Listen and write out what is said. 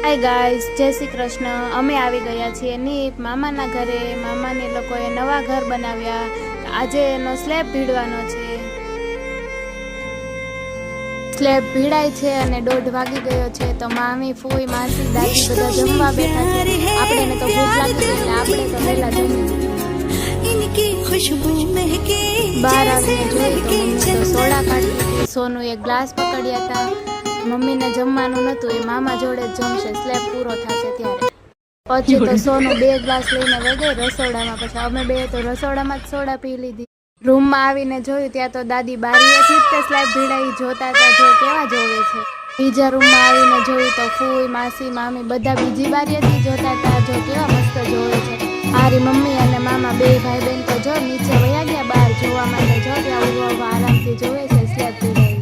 Hi guys, જય શ્રી કૃષ્ણ। અમે આવી ગયા છીએ નીપ મામાના ઘરે। મામાને લોકોએ નવા ઘર બનાવ્યા। આજે એનો સ્લેબ ભીડવાનો છે। સ્લેબ ભીડાય છે અને 1:30 વાગી ગયો છે। તો મામી, ફૂઈ, માસી, દાદી બધા જમવા બેઠા છે। આપણે તો ભૂખ લાગી એટલે આપણે તો વહેલા જમી બહાર આવીને જોઈ તો મમ્મી તો સોડા કાઢતી હતી। સોનું એક ગ્લાસ પકડ્યા હતા। મમ્મીને જમવાનું નહોતું, એ મામા જોડે જ જમશે, સ્લેબ પૂરો થશે ત્યારે। પછી તો સોનું 2 ગ્લાસ લઈને વહી ગઈ રસોડામાં। પછી અમે બે તો રસોડામાં જ સોડા પી લીધી। રૂમમાં આવીને જોયું ત્યાં તો દાદી બારીએથી જ તે સ્લેબ ભીડાઈ જોતા હતા, જો કેવા જોવે છે। બીજા રૂમમાં આવીને જોયું તો ફૂઈ, માસી, મામી બધા બીજી બારીએથી જોતા હતા, જો કેવા મસ્ત જોવે છે। મારી મમ્મી અને મામા બે ભાઈ બહેન તો જો નીચે વયા ગયા બહાર જોવા માટે। જો ત્યાં ઉભો આરામથી જોવે છે સ્લેબ ભીડાઈ।